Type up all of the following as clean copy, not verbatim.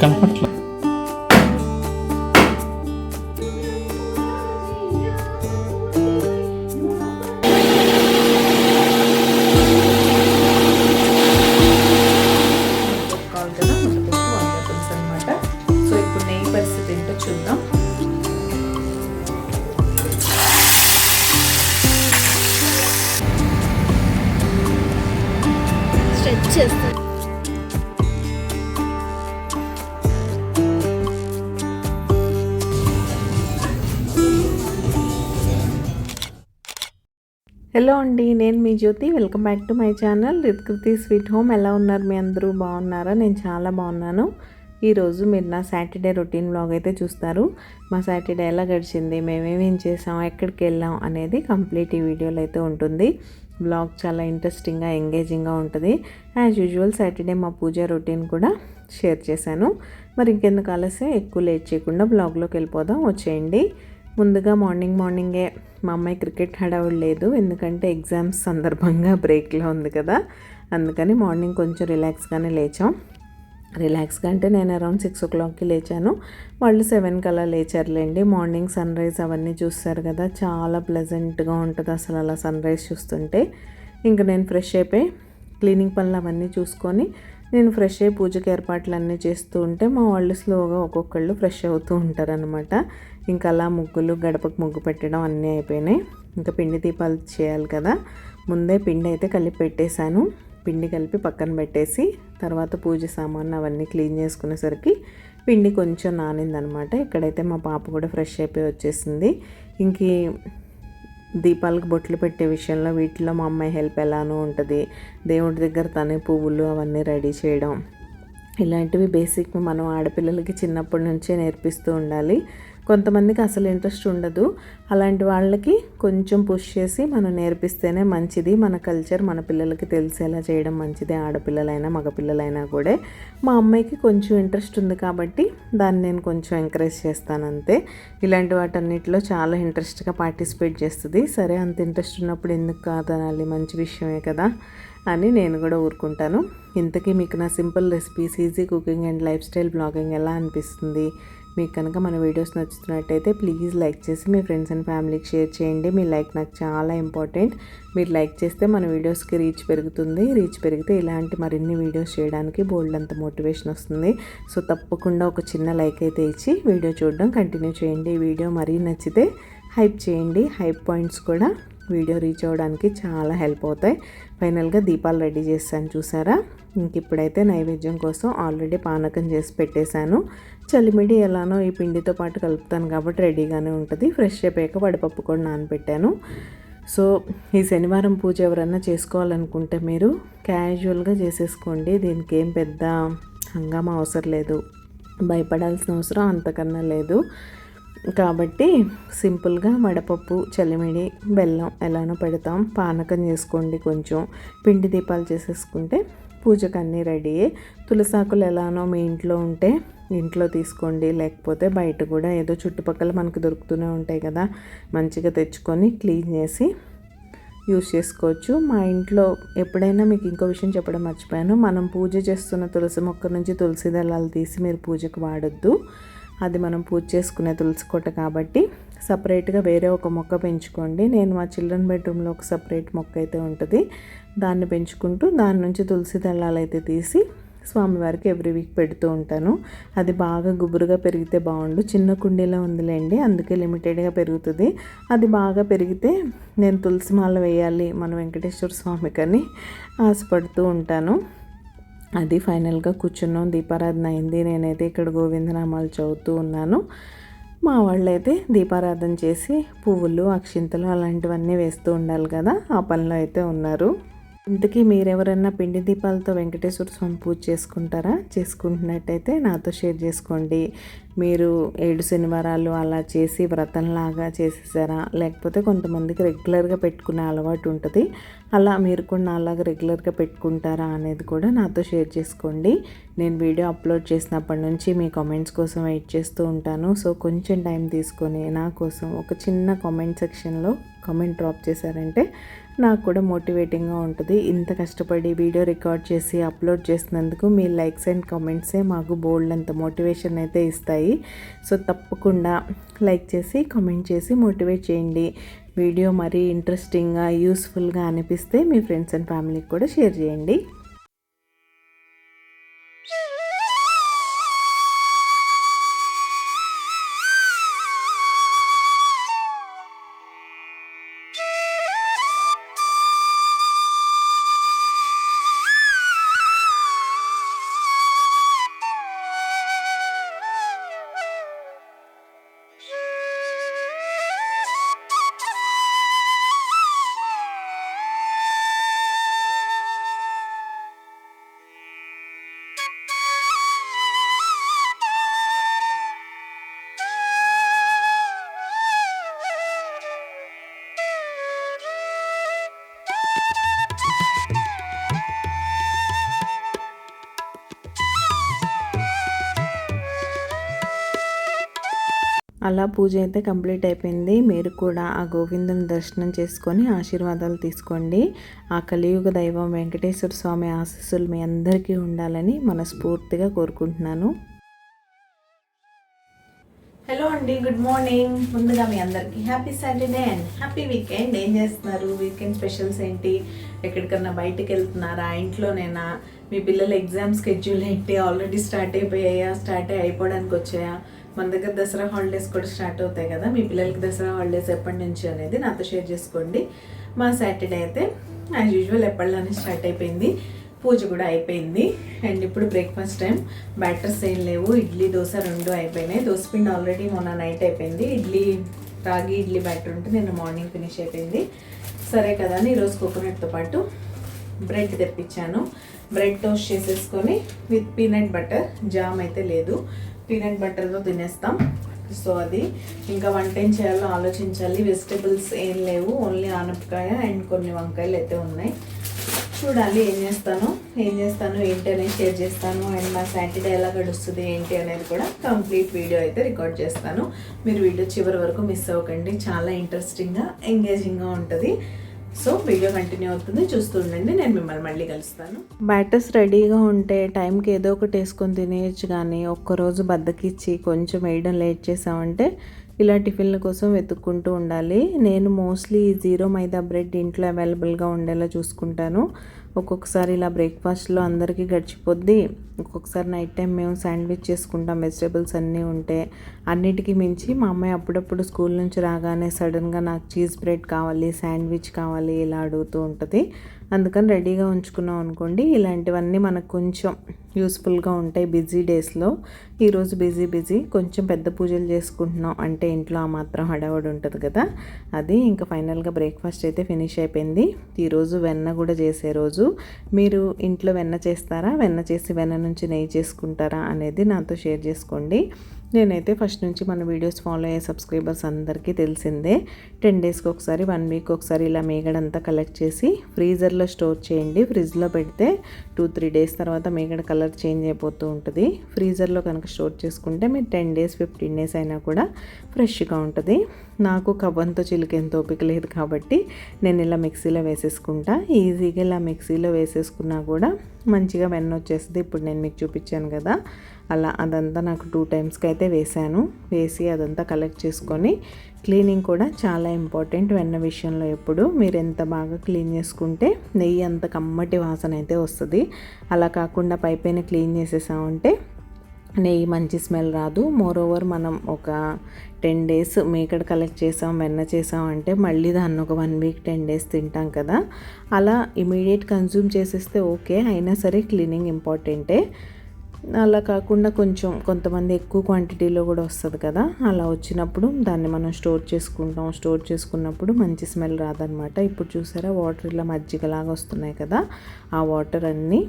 కనపట్ల అనమాట. సో ఇప్పుడు నెయ్యి పరిస్థితి ఏంటో చూద్దాం. స్ట్రెచ్ చేస్తాం. హలో అండి, నేను మీ Jyothi. Welcome back to my channel Ritkriti sweet home. ఎలా ఉన్నారు మీ అందరూ? బాగున్నారా? నేను చాలా బాగున్నాను. ఈరోజు మీరు నా సాటర్డే రొటీన్ వ్లాగ్ అయితే చూస్తారు. మా సాటర్డే ఎలా గడిచింది, మేమేమేం చేసాం, ఎక్కడికి వెళ్ళాం అనేది కంప్లీట్ ఈ వీడియోలో అయితే ఉంటుంది. వ్లాగ్ చాలా ఇంట్రెస్టింగ్గా ఎంగేజింగ్గా ఉంటుంది. యాజ్ యూజువల్ సాటర్డే మా పూజ రొటీన్ కూడా షేర్ చేశాను. మరి ఇంకెందుకు ఆలస్యం, ఎక్కువ లేట్ చేయకుండా వ్లాగ్లోకి వెళ్ళిపోదాం. వచ్చేయండి. ముందుగా మార్నింగే మా అమ్మాయి క్రికెట్ హడావుడు లేదు, ఎందుకంటే ఎగ్జామ్స్ సందర్భంగా బ్రేక్లో ఉంది కదా, అందుకని మార్నింగ్ కొంచెం రిలాక్స్గానే లేచాం. రిలాక్స్గా అంటే నేను అరౌండ్ 6 o'clockకి లేచాను, వాళ్ళు 7 అలా లేచారులేండి. మార్నింగ్ సన్ రైజ్ అవన్నీ చూస్తారు కదా, చాలా ప్లెజెంట్గా ఉంటుంది అసలు అలా సన్ రైజ్ చూస్తుంటే. ఇంకా నేను ఫ్రెష్ అయిపోయి క్లీనింగ్ పనులు అవన్నీ చూసుకొని నేను ఫ్రెష్ అయ్యి పూజకి ఏర్పాట్లు అన్నీ చేస్తూ ఉంటే మా వాళ్ళు స్లోగా ఒక్కొక్కళ్ళు ఫ్రెష్ అవుతూ ఉంటారనమాట. ఇంకా అలా ముగ్గులు, గడపకు ముగ్గు పెట్టడం అన్నీ అయిపోయినాయి. ఇంకా పిండి దీపాలు చేయాలి కదా, ముందే పిండి అయితే కలిపి పెట్టేశాను. పిండి కలిపి పక్కన పెట్టేసి తర్వాత పూజ సామాను అవన్నీ క్లీన్ చేసుకునేసరికి పిండి కొంచెం నానిందనమాట. ఇక్కడైతే మా పాప కూడా ఫ్రెష్ అయిపోయి వచ్చేసింది. ఇంక దీపాలకు బొట్లు పెట్టే విషయంలో వీటిలో మా అమ్మాయి హెల్ప్ ఎలానో ఉంటుంది. దేవుడి దగ్గర తనే పువ్వులు అవన్నీ రెడీ చేయడం, ఇలాంటివి బేసిక్ మనం ఆడపిల్లలకి చిన్నప్పటి నుంచే నేర్పిస్తూ ఉండాలి. కొంతమందికి అసలు ఇంట్రెస్ట్ ఉండదు, అలాంటి వాళ్ళకి కొంచెం పుష్ చేసి మనం నేర్పిస్తేనే మంచిది. మన కల్చర్ మన పిల్లలకి తెలిసేలా చేయడం మంచిది, ఆడపిల్లలైనా మగపిల్లలైనా కూడా. మా అమ్మాయికి కొంచెం ఇంట్రెస్ట్ ఉంది కాబట్టి దాన్ని నేను కొంచెం ఎంకరేజ్ చేస్తాను అంతే. ఇలాంటి వాటన్నిటిలో చాలా ఇంట్రెస్ట్గా పార్టిసిపేట్ చేస్తుంది. సరే, అంత ఇంట్రెస్ట్ ఉన్నప్పుడు ఎందుకు కాదనాలి, మంచి విషయమే కదా అని నేను కూడా ఊరుకుంటాను. ఇంతకీ మీకు నా simple recipes, easy cooking and life style blogging ఎలా అనిపిస్తుంది? మీకు కనుక మన వీడియోస్ నచ్చుతున్నట్టయితే ప్లీజ్ లైక్ చేసి మీ ఫ్రెండ్స్ అండ్ ఫ్యామిలీకి షేర్ చేయండి. మీ లైక్ నాకు చాలా ఇంపార్టెంట్. మీరు లైక్ చేస్తే మన వీడియోస్కి రీచ్ పెరుగుతుంది. రీచ్ పెరిగితే ఇలాంటి మరిన్ని వీడియోస్ చేయడానికి బోల్డ్ అంత మోటివేషన్ వస్తుంది. సో తప్పకుండా ఒక చిన్న లైక్ అయితే ఇచ్చి వీడియో చూడడం కంటిన్యూ చేయండి. ఈ వీడియో మరీ నచ్చితే హైప్ చేయండి. హైప్ పాయింట్స్ కూడా వీడియో రీచ్ అవ్వడానికి చాలా హెల్ప్ అవుతాయి. ఫైనల్గా దీపాలు రెడీ చేశాను చూసారా. ఇంక ఇప్పుడైతే నైవేద్యం కోసం ఆల్రెడీ పానకం చేసి పెట్టేశాను. చలిమిడి ఎలానో ఈ పిండితో పాటు కలుపుతాను కాబట్టి రెడీగానే ఉంటుంది. ఫ్రెష్ అయిపోయాక వడపప్పు కూడా నానబెట్టాను. సో ఈ శనివారం పూజ ఎవరన్నా చేసుకోవాలనుకుంటే మీరు క్యాజువల్గా చేసేసుకోండి. దీనికి ఏం పెద్ద హంగామా అవసరం లేదు, భయపడాల్సిన అవసరం అంతకన్నా లేదు. కాబట్టి సింపుల్గా వడపప్పు, చలిమిడి, బెల్లం ఎలానో పెడతాం. పానకం చేసుకోండి, కొంచెం పిండి దీపాలు చేసేసుకుంటే పూజకు అన్నీ రెడీ. తులసాకులు ఎలానో మీ ఇంట్లో ఉంటే ఇంట్లో తీసుకోండి, లేకపోతే బయట కూడా ఏదో చుట్టుపక్కల మనకు దొరుకుతూనే ఉంటాయి కదా, మంచిగా తెచ్చుకొని క్లీన్ చేసి యూస్ చేసుకోవచ్చు. మా ఇంట్లో ఎప్పుడైనా మీకు ఇంకో విషయం చెప్పడం మర్చిపోయాను, మనం పూజ చేస్తున్న తులసి మొక్క నుంచి తులసి దళాలు తీసి మీరు పూజకు వాడొద్దు. అది మనం పూజ చేసుకునే తులసి కోట కాబట్టి సపరేట్గా వేరే ఒక మొక్క పెంచుకోండి. నేను మా చిల్డ్రన్ బెడ్రూమ్లో ఒక సపరేట్ మొక్క అయితే ఉంటుంది, దాన్ని పెంచుకుంటూ దాని నుంచి తులసి దళాలు అయితే తీసి స్వామివారికి ఎవ్రీ వీక్ పెడుతూ ఉంటాను. అది బాగా గుబురుగా పెరిగితే బాగుండు. చిన్న కుండీలో ఉందిలేండి, అందుకే లిమిటెడ్గా పెరుగుతుంది. అది బాగా పెరిగితే నేను తులసి మాల వేయాలి మన వెంకటేశ్వర స్వామికి అని ఆశపడుతూ ఉంటాను. అది ఫైనల్గా కూర్చున్నాం, దీపారాధన అయింది. నేనైతే ఇక్కడ గోవిందనామాలు చదువుతూ ఉన్నాను. మా వాళ్ళు అయితే దీపారాధన చేసి పువ్వులు, అక్షింతలు అలాంటివన్నీ వేస్తూ ఉండాలి కదా, ఆ పనిలో అయితే ఉన్నారు. ఇంతకీ మీరెవరన్నా పిండి దీపాలతో వెంకటేశ్వర స్వామి పూజ చేసుకుంటారా? చేసుకుంటున్నట్టయితే నాతో షేర్ చేసుకోండి. మీరు 7 శనివారాలు అలా చేసి వ్రతంలాగా చేసేసారా, లేకపోతే కొంతమందికి రెగ్యులర్గా పెట్టుకునే అలవాటు ఉంటుంది. అలా మీరు కూడా నాలాగా రెగ్యులర్గా పెట్టుకుంటారా అనేది కూడా నాతో షేర్ చేసుకోండి. నేను వీడియో అప్లోడ్ చేసినప్పటి నుంచి మీ కామెంట్స్ కోసం వెయిట్ చేస్తూ ఉంటాను. సో కొంచెం టైం తీసుకొని నా కోసం ఒక చిన్న కామెంట్ సెక్షన్లో కామెంట్ డ్రాప్ చేశారంటే నాకు కూడా మోటివేటింగ్గా ఉంటుంది. ఇంత కష్టపడి వీడియో రికార్డ్ చేసి అప్లోడ్ చేసినందుకు మీ లైక్స్ అండ్ కామెంట్సే మాకు బోల్డ్ అంత మోటివేషన్ అయితే ఇస్తాయి. సో తప్పకుండా లైక్ చేసి కామెంట్ చేసి మోటివేట్ చేయండి. వీడియో మరీ ఇంట్రెస్టింగ్గా యూస్ఫుల్గా అనిపిస్తే మీ ఫ్రెండ్స్ అండ్ ఫ్యామిలీకి కూడా షేర్ చేయండి. అలా పూజ అయితే కంప్లీట్ అయిపోయింది. మీరు కూడా ఆ గోవిందుని దర్శనం చేసుకొని ఆశీర్వాదాలు తీసుకోండి. ఆ కలియుగ దైవం వెంకటేశ్వర స్వామి ఆశీస్సులు మీ అందరికీ ఉండాలని మనస్ఫూర్తిగా కోరుకుంటున్నాను. హలో అండి, గుడ్ మార్నింగ్. ముందుగా మీ అందరికీ happy Saturday and happy weekend. ఏం చేస్తున్నారు? వీకెండ్ స్పెషల్స్ ఏంటి? ఎక్కడికన్నా బయటకు వెళ్తున్నారా? ఇంట్లోనేనా? మీ పిల్లల ఎగ్జామ్ స్కెడ్యూల్ ఏంటి? ఆల్రెడీ స్టార్ట్ అయిపోయాయా? అయిపోవడానికి వచ్చాయా? మన దగ్గర దసరా హాలిడేస్ కూడా స్టార్ట్ అవుతాయి కదా. మీ పిల్లలకి దసరా హాలిడేస్ ఎప్పటి నుంచి అనేది నాతో షేర్ చేసుకోండి. మా సాటర్డే అయితే యాజ్ యూజువల్ ఎప్పటిలానే స్టార్ట్ అయిపోయింది. పూజ కూడా అయిపోయింది. అండ్ ఇప్పుడు బ్రేక్ఫాస్ట్ టైం. బ్యాటర్స్ ఏం లేవు. ఇడ్లీ దోశ రెండు అయిపోయినాయి. దోశపిండి ఆల్రెడీ మొన్న నైట్ అయిపోయింది. రాగి ఇడ్లీ బ్యాటర్ ఉంటే నేను మార్నింగ్ ఫినిష్ అయిపోయింది. సరే కదా అని ఈరోజు కోకోనట్తో పాటు బ్రెడ్ తెప్పించాను. బ్రెడ్ టోస్ట్ చేసేసుకొని విత్ పీనట్ బటర్, జామ్ అయితే లేదు, పీనట్ బటర్తో తినేస్తాం. సో అది ఇంకా వంట ఏం చేయాలో ఆలోచించాలి. వెజిటబుల్స్ ఏం లేవు, ఓన్లీ ఆనపకాయ అండ్ కొన్ని వంకాయలు అయితే ఉన్నాయి. చూడాలి ఏం చేస్తాను ఏంటి అనేది షేర్ చేస్తాను. అండ్ నా సాటర్డే ఎలా గడుస్తుంది ఏంటి అనేది కూడా కంప్లీట్ వీడియో అయితే రికార్డ్ చేస్తాను. మీరు వీడియో చివరి వరకు మిస్ అవ్వకండి. చాలా ఇంట్రెస్టింగ్గా ఎంగేజింగ్గా ఉంటుంది. సో వీడియో కంటిన్యూ అవుతుంది, చూస్తూ ఉండండి. నేను మిమ్మల్ని మళ్ళీ కలుస్తాను. బ్యాటర్స్ రెడీగా ఉంటే టైంకి ఏదో ఒకటి వేసుకొని తినేయచ్చు. కానీ ఒక్కరోజు బద్దకిచ్చి కొంచెం వేయడం లేట్ చేసామంటే ఇలా టిఫిన్ల కోసం వెతుక్కుంటూ ఉండాలి. నేను మోస్ట్లీ 0 మైదా బ్రెడ్ ఇంట్లో అవైలబుల్గా ఉండేలా చూసుకుంటాను. ఒక్కొక్కసారి ఇలా బ్రేక్ఫాస్ట్లో అందరికీ గడిచిపోద్ది. ఒక్కొక్కసారి నైట్ టైం మేము శాండ్విచ్ చేసుకుంటాం. వెజిటేబుల్స్ అన్నీ ఉంటే అన్నిటికీ మించి మా అమ్మాయి అప్పుడప్పుడు స్కూల్ నుంచి రాగానే సడన్గా నాకు చీజ్ బ్రెడ్ కావాలి, శాండ్విచ్ కావాలి ఇలా అడుగుతూ ఉంటుంది. అందుకని రెడీగా ఉంచుకున్నాం అనుకోండి, ఇలాంటివన్నీ మనకు కొంచెం యూస్ఫుల్గా ఉంటాయి బిజీ డేస్లో. ఈరోజు బిజీ కొంచెం పెద్ద పూజలు చేసుకుంటున్నాం అంటే ఇంట్లో ఆ మాత్రం హడావుడి ఉంటుంది కదా. అది ఇంకా ఫైనల్గా బ్రేక్ఫాస్ట్ అయితే ఫినిష్ అయిపోయింది. ఈరోజు వెన్న కూడా చేసే రోజు. మీరు ఇంట్లో వెన్న చేస్తారా? వెన్న చేసి వెన్న నుంచి నెయ్యి చేసుకుంటారా అనేది నాతో షేర్ చేసుకోండి. నేనైతే ఫస్ట్ నుంచి మన వీడియోస్ ఫాలో అయ్యే సబ్స్క్రైబర్స్ అందరికీ తెలిసిందే. 10 డేస్కి ఒకసారి, 1 వీక్ ఒకసారి ఇలా మీగడంతా కలెక్ట్ చేసి ఫ్రీజర్లో స్టోర్ చేయండి. ఫ్రిడ్జ్లో పెడితే 2-3 డేస్ తర్వాత మీగడ కలర్ చేంజ్ అయిపోతూ ఉంటుంది. ఫ్రీజర్లో కనుక స్టోర్ చేసుకుంటే మీరు 10 డేస్ 15 డేస్ అయినా కూడా ఫ్రెష్గా ఉంటుంది. నాకు కవ్వంతో చిలికేంత ఓపిక లేదు కాబట్టి నేను ఇలా మిక్సీలో వేసేసుకుంటా. ఈజీగా ఇలా మిక్సీలో వేసేసుకున్నా కూడా మంచిగా వెన్న వచ్చేస్తుంది. ఇప్పుడు నేను మీకు చూపించాను కదా, అలా అదంతా నాకు 2 టైమ్స్కి అయితే వేసి అదంతా కలెక్ట్ చేసుకొని క్లీనింగ్ కూడా చాలా ఇంపార్టెంట్ వెన్న విషయంలో. ఎప్పుడు మీరు ఎంత బాగా క్లీన్ చేసుకుంటే నెయ్యి అంత కమ్మటి వాసన అయితే వస్తుంది. అలా కాకుండా పైపైన క్లీన్ చేసేసామంటే నెయ్యి మంచి స్మెల్ రాదు. మోరోవర్ మనం ఒక 10 డేస్ మీకడ కలెక్ట్ చేసాం, వెన్న చేసాం అంటే మళ్ళీ దాన్ని ఒక 1 వీక్ 10 డేస్ తింటాం కదా. అలా ఇమీడియట్ కన్జ్యూమ్ చేసేస్తే ఓకే, అయినా సరే క్లీనింగ్ ఇంపార్టెంటే. అలా కాకుండా కొంచెం కొంతమంది ఎక్కువ క్వాంటిటీలో కూడా వస్తుంది కదా, అలా వచ్చినప్పుడు దాన్ని మనం స్టోర్ చేసుకుంటాం. స్టోర్ చేసుకున్నప్పుడు మంచి స్మెల్ రాదనమాట. ఇప్పుడు చూసారా వాటర్ ఇలా మజ్జిగలాగా వస్తున్నాయి కదా, ఆ వాటర్ అన్నీ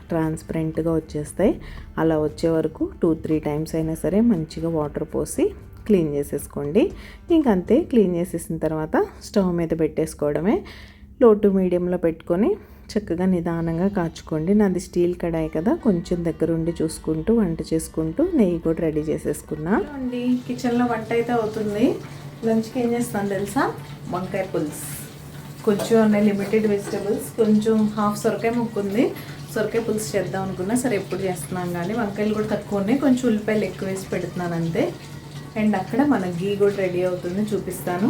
ట్రాన్స్పరెంట్గా వచ్చేస్తాయి. అలా వచ్చే వరకు 2-3 టైమ్స్ అయినా సరే మంచిగా వాటర్ పోసి క్లీన్ చేసేసుకోండి. ఇంకంతే, క్లీన్ చేసేసిన తర్వాత స్టవ్ మీద పెట్టేసుకోవడమే. లో టు మీడియంలో పెట్టుకొని చక్కగా నిదానంగా కాచుకోండి. నాది స్టీల్ కడాయి కదా, కొంచెం దగ్గరుండి చూసుకుంటూ వంట చేసుకుంటూ నెయ్యి కూడా రెడీ చేసేసుకున్నా అండి. కిచెన్లో వంట అయితే అవుతుంది. లంచ్కి ఏం చేస్తాను తెలుసా? వంకాయ పులుసు. కొంచెం ఉన్నాయి లిమిటెడ్ వెజిటబుల్స్, కొంచెం హాఫ్ సొరకాయ ముక్కు ఉంది. సొరకాయ పులుసు చేద్దాం అనుకున్నా, సరే ఎప్పుడు చేస్తున్నాను కానీ వంకాయలు కూడా తక్కువ ఉన్నాయి, కొంచెం ఉల్లిపాయలు ఎక్కువ వేసి పెడుతున్నాను అంతే. అండ్ అక్కడ మన గీ కూడా రెడీ అవుతుంది, చూపిస్తాను.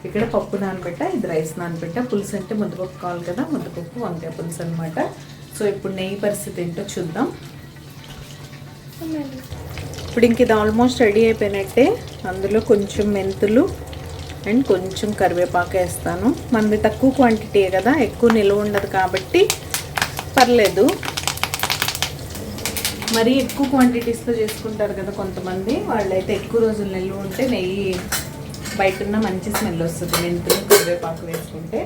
ఇక్కడ పప్పు నానబెట్ట, ఇది రైస్ నానబెట్ట. పులుసు అంటే ముద్దపప్పు కావాలి కదా, ముద్దపప్పు వంకాయ పులుసు అనమాట. సో ఇప్పుడు నెయ్యి పరిస్థితి ఏంటో చూద్దాం. ఇప్పుడు ఇంక ఇది ఆల్మోస్ట్ రెడీ అయిపోయినట్టే. అందులో కొంచెం మెంతులు అండ్ కొంచెం కరివేపాకు వేస్తాను. మనది తక్కువ క్వాంటిటీ కదా, ఎక్కువ నిల్వ ఉండదు కాబట్టి పర్లేదు. మరీ ఎక్కువ క్వాంటిటీస్తో చేసుకుంటారు కదా కొంతమంది, వాళ్ళైతే ఎక్కువ రోజులు నిల్వ ఉంటే నెయ్యి బయట ఉన్న మంచి స్మెల్ వస్తుంది. మెంతులు కరివేపాకు వేసుకుంటే,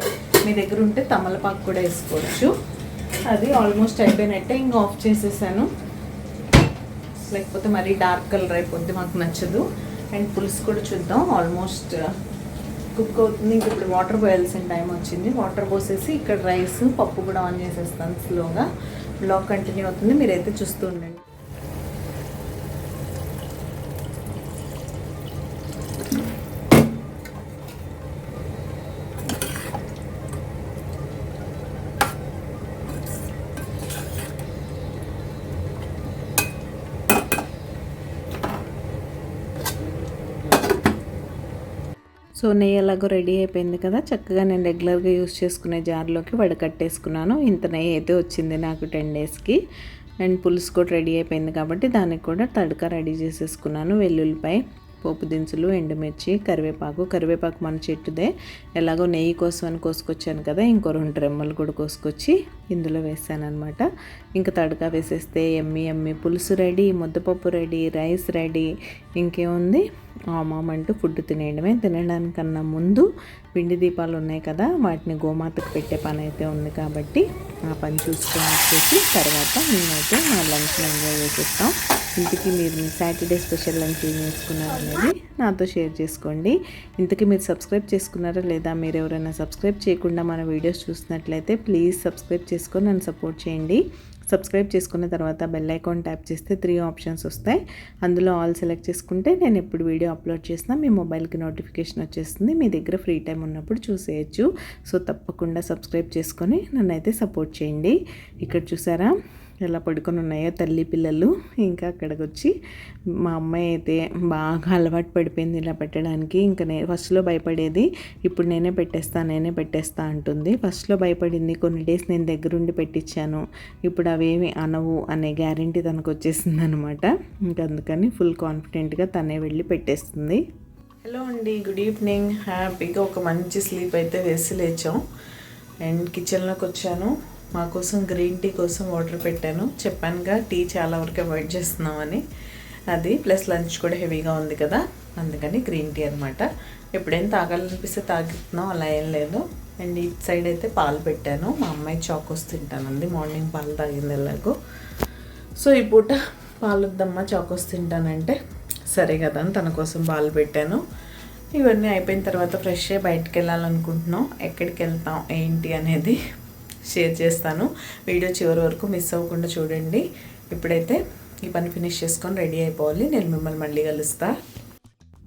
మీ దగ్గర ఉంటే తమలపాకు కూడా వేసుకోవచ్చు. అది ఆల్మోస్ట్ అయిపోయినట్టే, ఇంకా ఆఫ్ చేసేసాను. లేకపోతే మరీ డార్క్ కలర్ అయిపోద్ది, మాకు నచ్చదు. అండ్ పులుసు కూడా చూద్దాం, ఆల్మోస్ట్ కుక్ అవుతుంది. ఇంక ఇప్పుడు వాటర్ పోయాల్సిన టైం వచ్చింది. వాటర్ పోసేసి ఇక్కడ రైస్ పప్పు కూడా ఆన్ చేసేస్తాను స్లోగా. బ్లాగ్ కంటిన్యూ అవుతుంది, మీరైతే చూస్తూ ఉండండి. సో నెయ్యి ఎలాగో రెడీ అయిపోయింది కదా, చక్కగా నేను రెగ్యులర్గా యూస్ చేసుకునే జార్లోకి వడకట్టేసుకున్నాను. ఇంత నెయ్యి అయితే వచ్చింది నాకు 10 డేస్కి. అండ్ పులుసు కూడా రెడీ అయిపోయింది కాబట్టి దానికి కూడా తడక రెడీ చేసేసుకున్నాను. వెల్లుల్లిపాయ, పోపు దినుసులు, ఎండుమిర్చి, కరివేపాకు మన చెట్టుదే. ఎలాగో నెయ్యి కోసం అని కోసుకొచ్చాను కదా, ఇంకో 2 రెమ్మలు కూడా కోసుకొచ్చి ఇందులో వేసాను అనమాట. ఇంకా తడక వేసేస్తే ఎమ్మి పులుసు రెడీ, ముద్దపప్పు రెడీ, రైస్ రెడీ. ఇంకేముంది, ఆమామంటూ ఫుడ్ తినేయడమే. తినడానికన్నా ముందు పిండి దీపాలు ఉన్నాయి కదా, వాటిని గోమాతకు పెట్టే పని అయితే ఉంది కాబట్టి ఆ పని చూసుకొని వచ్చేసి తర్వాత మేమైతే మా లంచ్ని ఎంజాయ్ చేసేస్తాం. ఇంతకీ మీరు మీ సాటర్డే స్పెషల్ లంచ్ ఏం చేసుకున్నారు అనేది నాతో షేర్ చేసుకోండి. ఇంతకీ మీరు సబ్స్క్రైబ్ చేసుకున్నారా లేదా? మీరు ఎవరైనా సబ్స్క్రైబ్ చేయకుండా మన వీడియోస్ చూసినట్లయితే ప్లీజ్ సబ్స్క్రైబ్ చేసుకొని నన్ను సపోర్ట్ చేయండి. సబ్స్క్రైబ్ చేసుకున్న తర్వాత బెల్ ఐకాన్ ట్యాప్ చేస్తే 3 ఆప్షన్స్ వస్తాయి. అందులో ఆల్ సెలెక్ట్ చేసుకుంటే నేను ఎప్పుడు వీడియో అప్లోడ్ చేసినా మీ మొబైల్కి నోటిఫికేషన్ వచ్చేస్తుంది. మీ దగ్గర ఫ్రీ టైం ఉన్నప్పుడు చూసేయచ్చు. సో తప్పకుండా సబ్స్క్రైబ్ చేసుకొని నన్ను అయితే సపోర్ట్ చేయండి. ఇక్కడ చూసారా ఎలా పడుకొని ఉన్నాయో తల్లి పిల్లలు. ఇంకా అక్కడికి వచ్చి మా అమ్మాయి అయితే బాగా అలవాటు పడిపోయింది ఇలా పెట్టడానికి. ఇంకా ఫస్ట్లో భయపడేది, ఇప్పుడు నేనే పెట్టేస్తా అంటుంది. ఫస్ట్లో భయపడింది, కొన్ని డేస్ నేను దగ్గరుండి పెట్టించాను. ఇప్పుడు అవేమి అనవు అనే గ్యారంటీ తనకు వచ్చేసింది అనమాట. ఇంకా అందుకని ఫుల్ కాన్ఫిడెంట్గా తనే వెళ్ళి పెట్టేస్తుంది. హలో అండి, గుడ్ ఈవినింగ్. హ్యాపీగా ఒక మంచి స్లీప్ అయితే వేసి లేచాం. అండ్ కిచెన్లోకి వచ్చాను. మా కోసం గ్రీన్ టీ కోసం వాటర్ పెట్టాను. చెప్పానుగా టీ చాలా వరకు అవాయిడ్ చేస్తున్నామని. అది ప్లస్ లంచ్ కూడా హెవీగా ఉంది కదా, అందుకని గ్రీన్ టీ అనమాట. ఎప్పుడైనా తాగాలనిపిస్తే తాగుతున్నాం, అలా ఏం లేదు. అండ్ ఇటు సైడ్ అయితే పాలు పెట్టాను. మా అమ్మాయి చాకోస్ తింటానంది, మార్నింగ్ పాలు తాగింది ఎలాగో. సో ఈ పూట పాలు వద్దమ్మా చాకోస్ తింటానంటే సరే కదా అని తన కోసం పాలు పెట్టాను. ఇవన్నీ అయిపోయిన తర్వాత ఫ్రెష్ అయ్యి బయటకు వెళ్ళాలనుకుంటున్నాం. ఎక్కడికి వెళ్తాం ఏంటి అనేది షేర్ చేస్తాను. వీడియో చివరి వరకు మిస్ అవ్వకుండా చూడండి. ఇప్పుడైతే ఈ పని ఫినిష్ చేసుకొని రెడీ అయిపోవాలి. నేను మిమ్మల్ని మళ్ళీ కలుస్తా.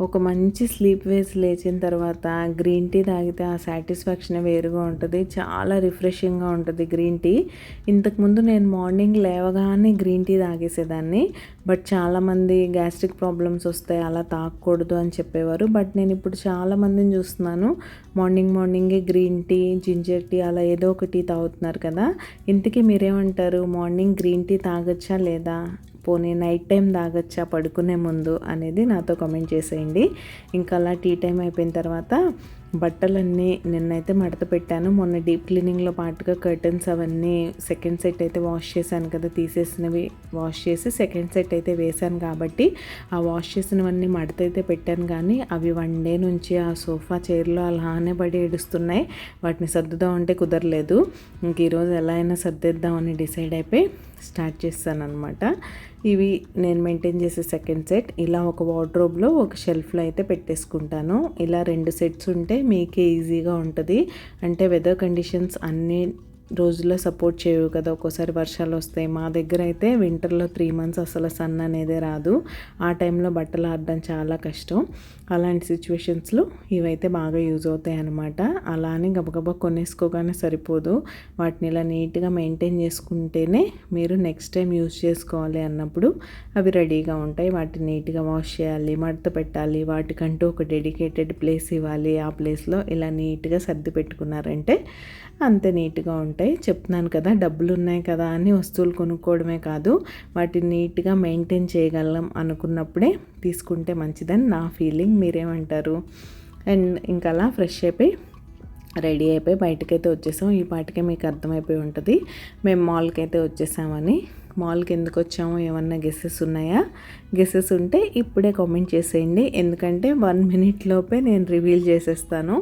ఒక మంచి స్లీప్ వేసి లేచిన తర్వాత గ్రీన్ టీ తాగితే ఆ సాటిస్ఫాక్షన్ వేరుగా ఉంటుంది. చాలా రిఫ్రెషింగ్గా ఉంటుంది గ్రీన్ టీ. ఇంతకుముందు నేను మార్నింగ్ లేవగానే గ్రీన్ టీ తాగేసేదాన్ని. బట్ చాలామంది గ్యాస్ట్రిక్ ప్రాబ్లమ్స్ వస్తాయి, అలా తాగకూడదు అని చెప్పేవారు. బట్ నేను ఇప్పుడు చాలామందిని చూస్తున్నాను మార్నింగే గ్రీన్ టీ, జింజర్ టీ అలా ఏదో ఒక టీ తాగుతున్నారు కదా. ఇంతకీ మీరేమంటారు? మార్నింగ్ గ్రీన్ టీ తాగొచ్చా లేదా? పోనీ నైట్ టైం తాగొచ్చా పడుకునే ముందు అనేది నాతో కామెంట్ చేసేయండి. ఇంకా అలా టీ టైం అయిపోయిన తర్వాత బట్టలన్నీ నిన్నైతే మడత పెట్టాను. మొన్న డీప్ క్లీనింగ్లో పాటుగా కర్టన్స్ అవన్నీ సెకండ్ సెట్ అయితే వాష్ చేశాను కదా, తీసేసినవి వాష్ చేసి సెకండ్ సెట్ అయితే వేశాను కాబట్టి ఆ వాష్ చేసినవన్నీ మడత అయితే పెట్టాను. కానీ అవి 1 డే నుంచి ఆ సోఫా చైర్లో అలానే పడి ఏడుస్తున్నాయి. వాటిని సర్దుదాం అంటే కుదరలేదు. ఇంక ఈరోజు ఎలా అయినా సర్దేద్దామని డిసైడ్ అయిపోయి స్టార్ట్ చేస్తాను అనమాట. ఇవి నేను మెయింటైన్ చేసే సెకండ్ సెట్. ఇలా ఒక వార్డ్రోబ్లో ఒక షెల్ఫ్లో అయితే పెట్టేసుకుంటాను. ఇలా 2 సెట్స్ ఉంటే మీకే ఈజీగా ఉంటుంది. అంటే వెదర్ కండిషన్స్ అన్ని రోజుల్లో సపోర్ట్ చేయవు కదా, ఒక్కోసారి వర్షాలు వస్తాయి. మా దగ్గర అయితే వింటర్లో 3 months అసలు సన్ అనేదే రాదు. ఆ టైంలో బట్టలు ఆడడం చాలా కష్టం. అలాంటి సిచ్యువేషన్స్లో ఇవైతే బాగా యూజ్ అవుతాయి అన్నమాట. అలా అని గబగబా కొనేసుకోగానే సరిపోదు. వాటిని ఇలా నీట్గా మెయింటైన్ చేసుకుంటేనే మీరు నెక్స్ట్ టైం యూజ్ చేసుకోవాలి అన్నప్పుడు అవి రెడీగా ఉంటాయి. వాటిని నీట్గా వాష్ చేయాలి, మడత పెట్టాలి, వాటికంటూ ఒక డెడికేటెడ్ ప్లేస్ ఇవ్వాలి. ఆ ప్లేస్లో ఇలా నీట్గా సర్ది పెట్టుకున్నారంటే అంతే నీట్గా ఉంటాయి. చెప్తున్నాను కదా, డబ్బులు ఉన్నాయి కదా అని వస్తువులు కొనుక్కోవడమే కాదు, వాటిని నీట్గా మెయింటైన్ చేయగలం అనుకున్నప్పుడే తీసుకుంటే మంచిదని నా ఫీలింగ్. మీరేమంటారు? అండ్ ఇంకా అలా ఫ్రెష్ అయిపోయి రెడీ అయిపోయి బయటకైతే వచ్చేసాం. ఈ పాటికే మీకు అర్థమైపోయి ఉంటుంది మేము మాల్కి అయితే వచ్చేసామని. మాల్కి ఎందుకు వచ్చామో ఏమన్నా గెస్సెస్ ఉన్నాయా? గెస్సెస్ ఉంటే ఇప్పుడే కామెంట్ చేసేయండి, ఎందుకంటే 1 minute లోపే నేను రివీల్ చేసేస్తాను.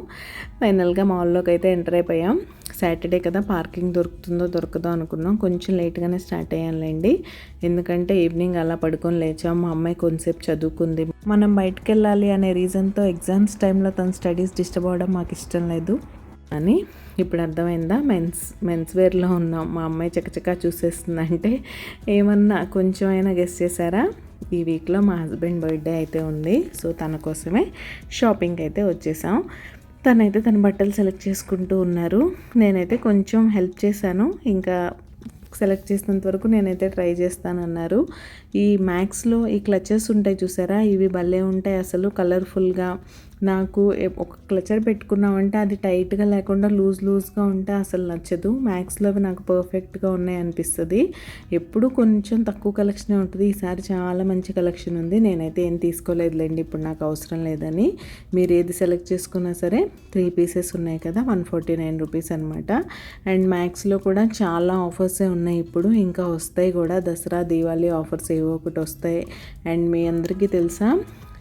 ఫైనల్గా మాల్లోకి అయితే ఎంటర్ అయిపోయాం. సాటర్డే కదా, పార్కింగ్ దొరుకుతుందో దొరకదో అనుకున్నాం. కొంచెం లేట్గానే స్టార్ట్ అయ్యానులేండి, ఎందుకంటే ఈవినింగ్ అలా పడుకొని లేచాం. మా అమ్మాయి కొంతసేపు చదువుకుంది. మనం బయటకు వెళ్ళాలి అనే రీజన్తో ఎగ్జామ్స్ టైంలో తన స్టడీస్ డిస్టర్బ్ అవ్వడం మాకు ఇష్టం లేదు అని ఇప్పుడు అర్థమైందా. మెన్స్ వేర్లో ఉన్నాం. మా అమ్మాయి చకచకా చూసేస్తుందంటే ఏమన్నా కొంచెం అయినా గెస్ చేశారా? ఈ వీక్లో మా హస్బెండ్ బర్త్డే అయితే ఉంది. సో తన కోసమే షాపింగ్ అయితే వచ్చేసాం. తనైతే తన బట్టలు సెలెక్ట్ చేసుకుంటూ ఉన్నారు. నేనైతే కొంచెం హెల్ప్ చేశాను. ఇంకా సెలెక్ట్ చేసినంత వరకు నేనైతే ట్రై చేస్తానన్నారు. ఈ మ్యాక్స్లో ఈ క్లచెస్ ఉంటాయి చూసారా, ఇవి భలే ఉంటాయి అసలు, కలర్ఫుల్గా. నాకు ఒక క్లచర్ పెట్టుకున్నామంటే అది టైట్గా లేకుండా లూజ్గా ఉంటే అసలు నచ్చదు. మ్యాక్స్లో అవి నాకు పర్ఫెక్ట్గా ఉన్నాయి అనిపిస్తుంది. ఎప్పుడు కొంచెం తక్కువ కలెక్షనే ఉంటుంది. ఈసారి చాలా మంచి కలెక్షన్ ఉంది. నేనైతే ఏం తీసుకోలేదులేండి, ఇప్పుడు నాకు అవసరం లేదని. మీరు ఏది సెలెక్ట్ చేసుకున్నా సరే 3 pieces ఉన్నాయి కదా, 149 rupees అనమాట. అండ్ మ్యాక్స్లో కూడా చాలా ఆఫర్సే ఉన్నాయి ఇప్పుడు, ఇంకా వస్తాయి కూడా. దసరా దీవాళీ ఆఫర్స్ ఏవో ఒకటి వస్తాయి. అండ్ మీ అందరికీ తెలుసా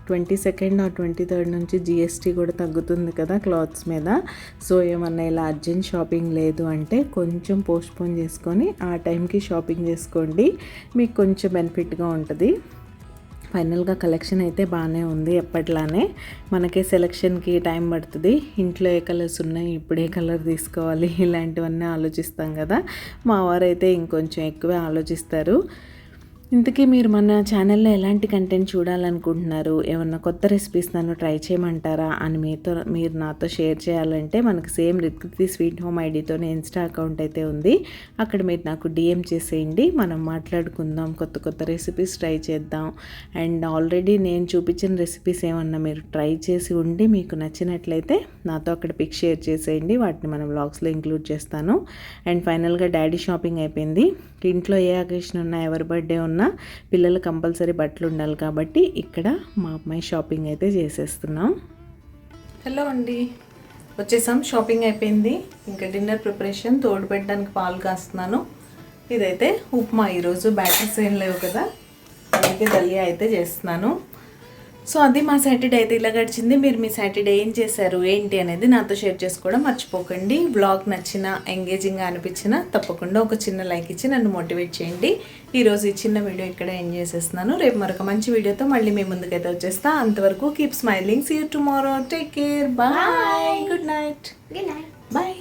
22nd or 23rd నుంచి GST కూడా తగ్గుతుంది కదా క్లాత్స్ మీద. సో ఏమన్నా ఇలా అర్జెంట్ షాపింగ్ లేదు అంటే కొంచెం పోస్ట్పోన్ చేసుకొని ఆ టైంకి షాపింగ్ చేసుకోండి, మీకు కొంచెం బెనిఫిట్గా ఉంటుంది. ఫైనల్గా కలెక్షన్ అయితే బాగానే ఉంది. ఎప్పట్లానే మనకి సెలెక్షన్కి టైం పడుతుంది. ఇంట్లో ఏ కలర్స్ ఉన్నాయి, ఇప్పుడు ఏ కలర్ తీసుకోవాలి, ఇలాంటివన్నీ ఆలోచిస్తాం కదా. మా వారైతే ఇంకొంచెం ఎక్కువే ఆలోచిస్తారు. ఇంతకీ మీరు మన ఛానల్లో ఎలాంటి కంటెంట్ చూడాలనుకుంటున్నారు, ఏమన్నా కొత్త రెసిపీస్ నన్ను ట్రై చేయమంటారా అని మీరు నాతో షేర్ చేయాలంటే మనకు సేమ్ రిత్కృతి స్వీట్ హోమ్ ఐడితోనే ఇన్స్టా అకౌంట్ అయితే ఉంది. అక్కడ మీరు నాకు DM చేసేయండి, మనం మాట్లాడుకుందాం, కొత్త రెసిపీస్ ట్రై చేద్దాం. అండ్ ఆల్రెడీ నేను చూపించిన రెసిపీస్ ఏమన్నా మీరు ట్రై చేసి ఉండి మీకు నచ్చినట్లయితే నాతో అక్కడ పిక్ షేర్ చేసేయండి, వాటిని మనం వ్లాగ్స్లో ఇంక్లూడ్ చేస్తాను. అండ్ ఫైనల్గా డాడీ షాపింగ్ అయిపోయింది. ఇంట్లో ఏ అకేషన్ ఉన్నా, ఎవరి బర్త్డే ఉన్నా పిల్లలు కంపల్సరీ బట్టలు ఉండాలి కాబట్టి ఇక్కడ మా అమ్మాయి షాపింగ్ అయితే చేసేస్తున్నాం. హలో అండి, వచ్చేసాం. షాపింగ్ అయిపోయింది. ఇంకా డిన్నర్ ప్రిపరేషన్, తోడు పెట్టడానికి పాలు కాస్తున్నాను. ఇదైతే ఉప్మా. ఈరోజు బ్యాటర్స్ ఏం లేవు కదా, అందుకే దలియా అయితే చేస్తున్నాను. సో అది మా సాటర్డే అయితే ఇలా గడిచింది. మీరు మీ సాటర్డే ఏం చేశారు ఏంటి అనేది నాతో షేర్ చేసుకోవడం మర్చిపోకండి. వ్లాగ్ నచ్చినా, ఎంగేజింగ్గా అనిపించినా తప్పకుండా ఒక చిన్న లైక్ ఇచ్చి నన్ను మోటివేట్ చేయండి. ఈరోజు ఈ చిన్న వీడియో ఇక్కడ ఎండ్ చేసేస్తున్నాను. రేపు మరొక మంచి వీడియోతో మళ్ళీ మీ ముందుకైతే వచ్చేస్తా. అంతవరకు keep smiling. See you tomorrow. Take care. Bye. Good night. Bye.